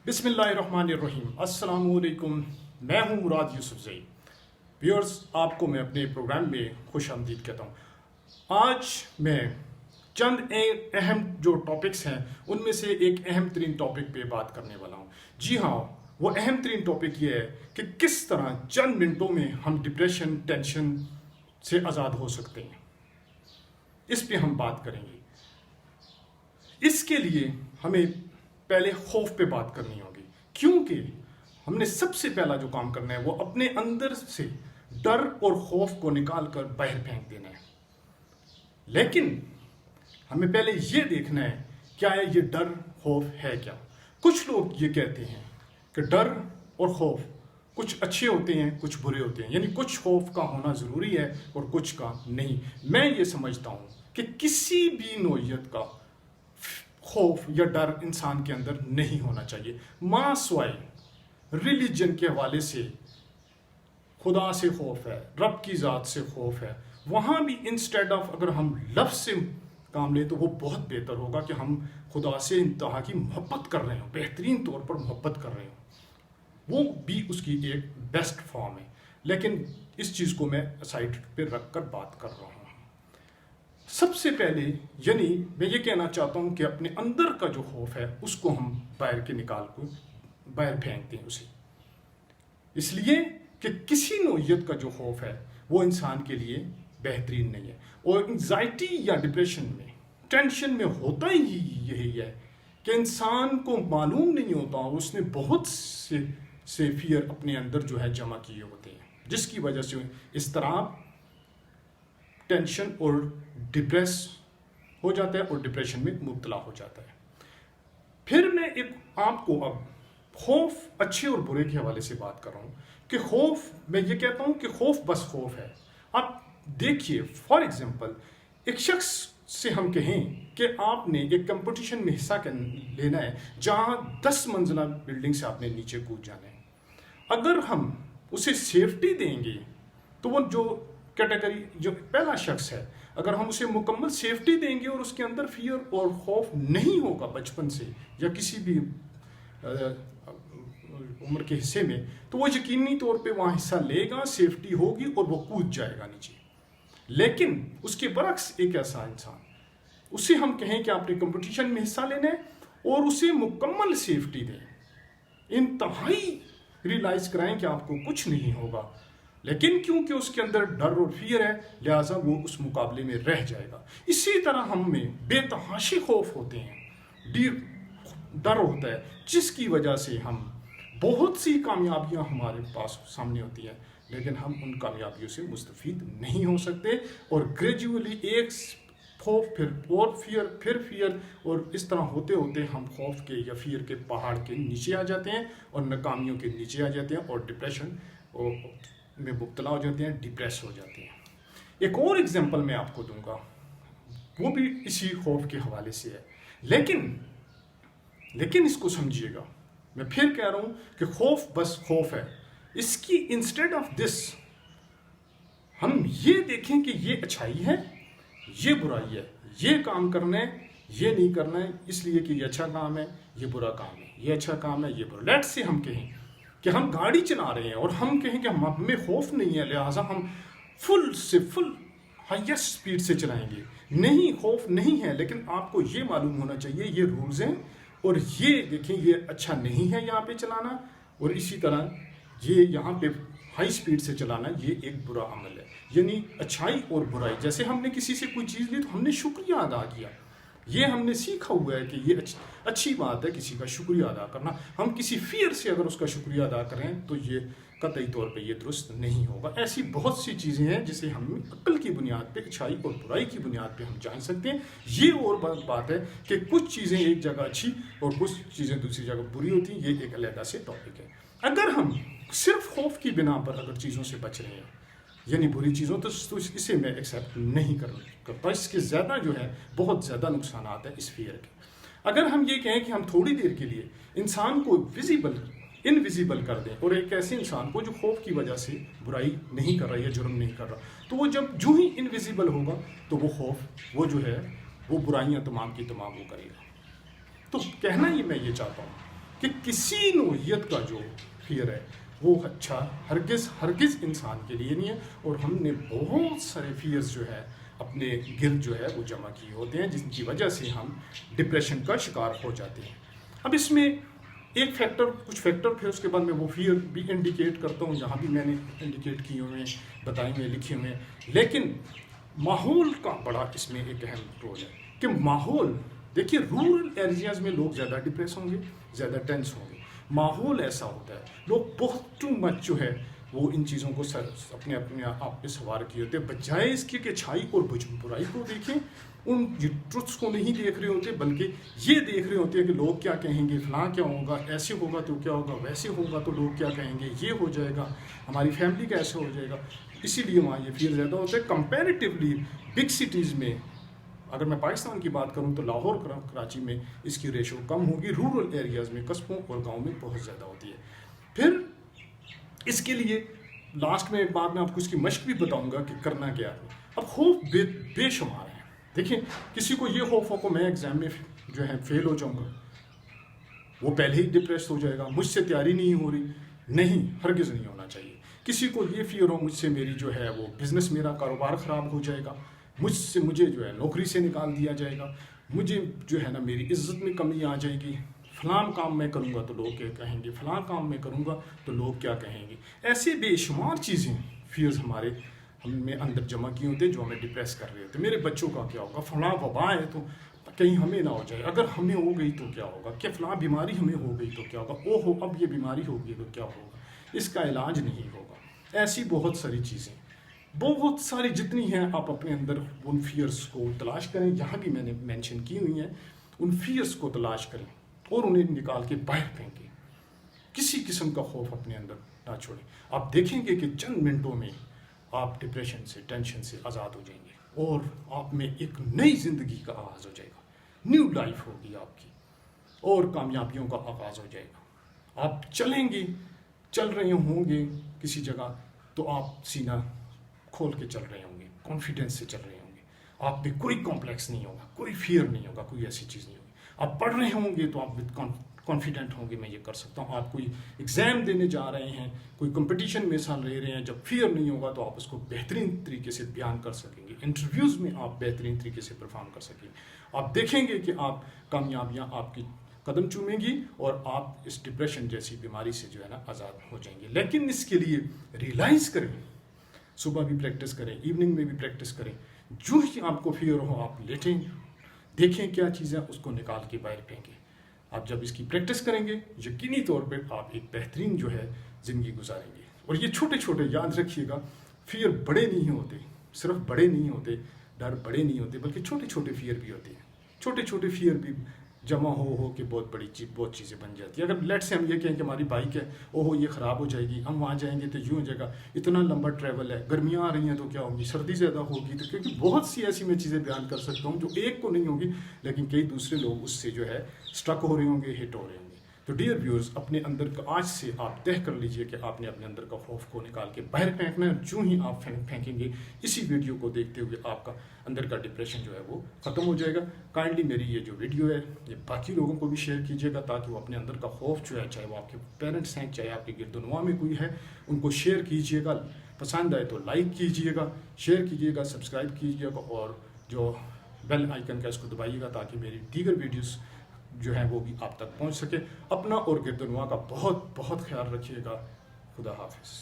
بسم اللہ الرحمن الرحیم، السلام علیکم۔ میں ہوں مراد یوسف زئی۔ ویورز، آپ کو میں اپنے پروگرام میں خوش آمدید کہتا ہوں۔ آج میں چند اہم جو ٹاپکس ہیں ان میں سے ایک اہم ترین ٹاپک پہ بات کرنے والا ہوں۔ جی ہاں، وہ اہم ترین ٹاپک یہ ہے کہ کس طرح چند منٹوں میں ہم ڈپریشن، ٹینشن سے آزاد ہو سکتے ہیں۔ اس پہ ہم بات کریں گے۔ اس کے لیے ہمیں پہلے خوف پہ بات کرنی ہوگی، کیونکہ ہم نے سب سے پہلا جو کام کرنا ہے وہ اپنے اندر سے ڈر اور خوف کو نکال کر باہر پھینک دینا ہے۔ لیکن ہمیں پہلے یہ دیکھنا ہے کیا ہے یہ ڈر، خوف ہے کیا۔ کچھ لوگ یہ کہتے ہیں کہ ڈر اور خوف کچھ اچھے ہوتے ہیں، کچھ برے ہوتے ہیں، یعنی کچھ خوف کا ہونا ضروری ہے اور کچھ کا نہیں۔ میں یہ سمجھتا ہوں کہ کسی بھی نوعیت کا خوف یا ڈر انسان کے اندر نہیں ہونا چاہیے، ماں سوائے ریلیجن کے حوالے سے خدا سے خوف ہے، رب کی ذات سے خوف ہے، وہاں بھی انسٹیڈ آف اگر ہم لفظ سے کام لیں تو وہ بہت بہتر ہوگا کہ ہم خدا سے انتہا کی محبت کر رہے ہوں، بہترین طور پر محبت کر رہے ہوں، وہ بھی اس کی ایک بیسٹ فارم ہے۔ لیکن اس چیز کو میں سائڈ پہ رکھ کر بات کر رہا ہوں۔ سب سے پہلے یعنی میں یہ کہنا چاہتا ہوں کہ اپنے اندر کا جو خوف ہے اس کو ہم باہر کے نکال کو باہر پھینکتے ہیں اسے، اس لیے کہ کسی نوعیت کا جو خوف ہے وہ انسان کے لیے بہترین نہیں ہے۔ اور انزائٹی یا ڈپریشن میں، ٹینشن میں ہوتا ہی یہی ہے کہ انسان کو معلوم نہیں ہوتا اور اس نے بہت سے فیئر اپنے اندر جو ہے جمع کیے ہوتے ہیں، جس کی وجہ سے اضطراب، ٹینشن اور ڈپریس ہو جاتا ہے اور ڈپریشن میں مبتلا ہو جاتا ہے۔ پھر میں ایک آپ کو اب خوف اچھے اور برے کے حوالے سے بات کر رہا ہوں کہ خوف، میں یہ کہتا ہوں کہ خوف بس خوف ہے۔ آپ دیکھیے، فار ایگزامپل ایک شخص سے ہم کہیں کہ آپ نے ایک کمپٹیشن میں حصہ لینا ہے جہاں 10 منزلہ بلڈنگ سے آپ نے نیچے کود جانا ہے۔ اگر ہم اسے سیفٹی دیں گے تو وہ جو کیٹیگری جو پہلا شخص ہے، اگر ہم اسے مکمل سیفٹی دیں گے اور اس کے اندر فیئر اور خوف نہیں ہوگا بچپن سے یا کسی بھی عمر کے حصے میں، تو وہ یقینی طور پہ وہاں حصہ لے گا، سیفٹی ہوگی اور وہ کود جائے گا نیچے۔ لیکن اس کے برعکس ایک ایسا انسان، اسے ہم کہیں کہ آپ نے کمپٹیشن میں حصہ لینا ہے اور اسے مکمل سیفٹی دیں، انتہائی ریلائز کرائیں کہ آپ کو کچھ نہیں ہوگا، لیکن کیونکہ اس کے اندر ڈر اور فیئر ہے لہٰذا وہ اس مقابلے میں رہ جائے گا۔ اسی طرح ہم میں بے تحاشی خوف ہوتے ہیں، ڈر ہوتا ہے، جس کی وجہ سے ہم بہت سی کامیابیاں ہمارے پاس سامنے ہوتی ہیں لیکن ہم ان کامیابیوں سے مستفید نہیں ہو سکتے، اور گریجولی ایک خوف پھر اور فیئر پھر فیئر، اور اس طرح ہوتے ہوتے ہم خوف کے یا فیئر کے پہاڑ کے نیچے آ جاتے ہیں اور ناکامیوں کے نیچے آ جاتے ہیں اور ڈپریشن میں مبتلا ہو جاتے ہیں، ڈپریس ہو جاتے ہیں۔ ایک اور ایگزامپل میں آپ کو دوں گا، وہ بھی اسی خوف کے حوالے سے ہے، لیکن اس کو سمجھیے گا، میں پھر کہہ رہا ہوں کہ خوف بس خوف ہے۔ اس کی انسٹیڈ آف دس ہم یہ دیکھیں کہ یہ اچھائی ہے، یہ برائی ہے، یہ کام کرنا ہے، یہ نہیں کرنا ہے، اس لیے کہ یہ اچھا کام ہے، یہ برا کام ہے، یہ اچھا کام ہے، یہ برا۔ لیٹ سے ہم کہیں کہ ہم گاڑی چلا رہے ہیں اور ہم کہیں کہ ہمیں خوف نہیں ہے لہٰذا ہم فل ہائیسٹ سپیڈ سے چلائیں گے۔ نہیں، خوف نہیں ہے، لیکن آپ کو یہ معلوم ہونا چاہیے یہ رولز ہیں اور یہ دیکھیں یہ اچھا نہیں ہے یہاں پہ چلانا، اور اسی طرح یہ یہاں پہ ہائی سپیڈ سے چلانا یہ ایک برا عمل ہے۔ یعنی اچھائی اور برائی، جیسے ہم نے کسی سے کوئی چیز لی تو ہم نے شکریہ ادا کیا، یہ ہم نے سیکھا ہوا ہے کہ یہ اچھی بات ہے کسی کا شکریہ ادا کرنا۔ ہم کسی فیئر سے اگر اس کا شکریہ ادا کریں تو یہ قطعی طور پہ یہ درست نہیں ہوگا۔ ایسی بہت سی چیزیں ہیں جسے ہم عقل کی بنیاد پہ، اچھائی اور برائی کی بنیاد پہ ہم جان سکتے ہیں۔ یہ اور بات ہے کہ کچھ چیزیں ایک جگہ اچھی اور کچھ چیزیں دوسری جگہ بری ہوتی ہیں، یہ ایک علیحدہ سے ٹاپک ہے۔ اگر ہم صرف خوف کی بنا پر اگر چیزوں سے بچ رہے ہیں یعنی بری چیزوں تو اسے میں ایکسیپٹ نہیں کرتا، اس کے زیادہ جو ہے بہت زیادہ نقصانات ہیں اس فیئر کے۔ اگر ہم یہ کہیں کہ ہم تھوڑی دیر کے لیے انسان کو انویزیبل کر دیں اور ایک ایسے انسان کو جو خوف کی وجہ سے برائی نہیں کر رہا یا جرم نہیں کر رہا، تو وہ جو ہی انویزیبل ہوگا تو وہ خوف وہ جو ہے وہ برائیاں تمام کی تمام وہ کرے گا۔ تو کہنا ہی میں یہ چاہتا ہوں کہ کہ کسی نوعیت کا جو فیئر ہے وہ اچھا ہرگز انسان کے لیے نہیں ہے، اور ہم نے بہت سارے فیئرز جو ہے اپنے گرد جو ہے وہ جمع کیے ہوتے ہیں، جس کی وجہ سے ہم ڈپریشن کا شکار ہو جاتے ہیں۔ اب اس میں ایک فیکٹر، کچھ فیکٹر پھر اس کے بعد میں وہ فیئر بھی انڈیکیٹ کرتا ہوں، یہاں بھی میں نے انڈیکیٹ کیے ہوئے ہیں، بتائے ہوئے، لکھے ہوئے ہیں۔ لیکن ماحول کا بڑا اس میں ایک اہم رول ہے کہ ماحول، دیکھیے رورل ایریاز میں لوگ زیادہ ڈپریس ہوں گے، زیادہ ٹینس ہوں گے، ماحول ایسا ہوتا ہے، لوگ بہت ٹو مچ جو ہے وہ ان چیزوں کو اپنے آپ پہ سوار کیے ہوتے ہیں، بجائے اس کی کہ اچھائی اور برائی کو دیکھیں، ان ٹروتھس کو نہیں دیکھ رہے ہوتے، بلکہ یہ دیکھ رہے ہوتے ہیں کہ لوگ کیا کہیں گے، فلاں کیا ہوگا، ایسے ہوگا تو کیا ہوگا، ویسے ہوگا تو لوگ کیا کہیں گے، یہ ہو جائے گا، ہماری فیملی کا ایسے ہو جائے گا، اسی لیے وہاں یہ فیئر زیادہ ہوتا ہے۔ کمپیریٹیولی بگ سٹیز میں، اگر میں پاکستان کی بات کروں تو لاہور کراچی میں اس کی ریشو کم ہوگی، رورل ایریاز میں، قصبوں اور گاؤں میں بہت زیادہ ہوتی ہے۔ پھر اس کے لیے لاسٹ میں ایک بات میں آپ کو اس کی مشق بھی بتاؤں گا کہ کرنا کیا ہے۔ اب خوف بے شمار ہیں، دیکھیں کسی کو یہ خوف ہو کہ میں ایگزام میں جو ہے فیل ہو جاؤں گا، وہ پہلے ہی ڈپریس ہو جائے گا، مجھ سے تیاری نہیں ہو رہی، نہیں، ہرگز نہیں ہونا چاہیے۔ کسی کو یہ فیئر ہو مجھ سے میری جو ہے وہ بزنس، میرا کاروبار خراب ہو جائے گا، مجھے جو ہے نوکری سے نکال دیا جائے گا، مجھے جو ہے نا میری عزت میں کمی آ جائے گی، فلاں کام میں کروں گا تو لوگ کیا کہیں گے، فلاں کام میں کروں گا تو لوگ کیا کہیں گے، ایسے بے شمار چیزیں فیئرز ہم میں اندر جمع کیے ہوتے ہیں جو ہمیں ڈپریس کر رہے ہوتے ہیں۔ میرے بچوں کا کیا ہوگا، فلاں وبا ہے تو کہیں ہمیں نہ ہو جائے، اگر ہمیں ہو گئی تو کیا ہوگا، کہ فلاں بیماری ہمیں ہو گئی تو کیا ہوگا، اوہو اب یہ بیماری ہوگی تو کیا ہوگا، اس کا علاج نہیں ہوگا۔ ایسی بہت ساری چیزیں، بہت ساری جتنی ہیں، آپ اپنے اندر ان فیئرز کو تلاش کریں، یہاں بھی میں نے مینشن کی ہوئی ہیں، ان فیئرز کو تلاش کریں اور انہیں نکال کے باہر پھینکیں، کسی قسم کا خوف اپنے اندر نہ چھوڑیں۔ آپ دیکھیں گے کہ چند منٹوں میں آپ ڈپریشن سے، ٹینشن سے آزاد ہو جائیں گے، اور آپ میں ایک نئی زندگی کا آغاز ہو جائے گا، نیو لائف ہوگی آپ کی، اور کامیابیوں کا آغاز ہو جائے گا۔ آپ چلیں گے، چل رہے ہوں گے کسی جگہ تو آپ سینہ کھول کے چل رہے ہوں گے، کانفیڈنس سے چل رہے ہوں گے، آپ میں کوئی کمپلیکس نہیں ہوگا، کوئی فیئر نہیں ہوگا، کوئی ایسی چیز نہیں ہوگی۔ آپ پڑھ رہے ہوں گے تو آپ کانفیڈنٹ ہوں گے، میں یہ کر سکتا ہوں۔ آپ کوئی ایگزام دینے جا رہے ہیں، کوئی کمپٹیشن میں حصہ لے رہے ہیں، جب فیئر نہیں ہوگا تو آپ اس کو بہترین طریقے سے بیان کر سکیں گے، انٹرویوز میں آپ بہترین طریقے سے پرفارم کر سکیں گے۔ آپ دیکھیں گے کہ آپ کامیابیاں آپ کی قدم چومیں گی، اور آپ اس ڈپریشن جیسی بیماری سے جو ہے نا آزاد ہو جائیں گے۔ لیکن اس کے لیے ریئلائز کریں، صبح بھی پریکٹس کریں، ایوننگ میں بھی پریکٹس کریں، جو ہی آپ کو فیئر ہو آپ لیٹیں، دیکھیں کیا چیز ہے، اس کو نکال کے باہر پھینکیں۔ آپ جب اس کی پریکٹس کریں گے، یقینی طور پہ آپ ایک بہترین جو ہے زندگی گزاریں گے۔ اور یہ چھوٹے چھوٹے یاد رکھیے گا، فیئر بڑے نہیں ہوتے، صرف بڑے نہیں ہوتے، ڈر بڑے نہیں ہوتے، بلکہ چھوٹے چھوٹے فیئر بھی ہوتے ہیں۔ چھوٹے چھوٹے فیئر بھی جمع ہو کے بہت بہت چیزیں بن جاتی ہیں۔ اگر لیٹ سے ہم یہ کہیں کہ ہماری بائک ہے، اوہو یہ خراب ہو جائے گی، ہم وہاں جائیں گے تو یوں ہو جائے گا، اتنا لمبا ٹریول ہے، گرمیاں آ رہی ہیں تو کیا ہوگی، سردی زیادہ ہوگی، تو کیونکہ بہت سی ایسی میں چیزیں بیان کر سکتا ہوں جو ایک کو نہیں ہوگی، لیکن کئی دوسرے لوگ اس سے جو ہے اسٹرک ہو رہے ہوں گے، ہٹ ہو رہے ہوں گے۔ تو ڈیئر ویورز، اپنے اندر کا آج سے آپ طے کر لیجئے کہ آپ نے اپنے اندر کا خوف کو نکال کے باہر پھینکنا ہے، جو ہی آپ پھینکیں گے، اسی ویڈیو کو دیکھتے ہوئے آپ کا اندر کا ڈپریشن جو ہے وہ ختم ہو جائے گا۔ کائنڈلی میری یہ جو ویڈیو ہے یہ باقی لوگوں کو بھی شیئر کیجیے گا، تاکہ وہ اپنے اندر کا خوف جو ہے، چاہے وہ آپ کے پیرنٹس ہیں، چاہے آپ کے گرد و نواح میں کوئی ہے، ان کو شیئر کیجیے گا۔ پسند آئے تو لائک کیجیے گا، شیئر کیجیے گا، سبسکرائب کیجیے گا، اور جو بیل آئیکن کا اس کو دبائیے گا، تاکہ میری دیگر ویڈیوز جو ہیں وہ بھی آپ تک پہنچ سکے۔ اپنا اور گرد و نواح کا بہت بہت خیال رکھیے گا۔ خدا حافظ۔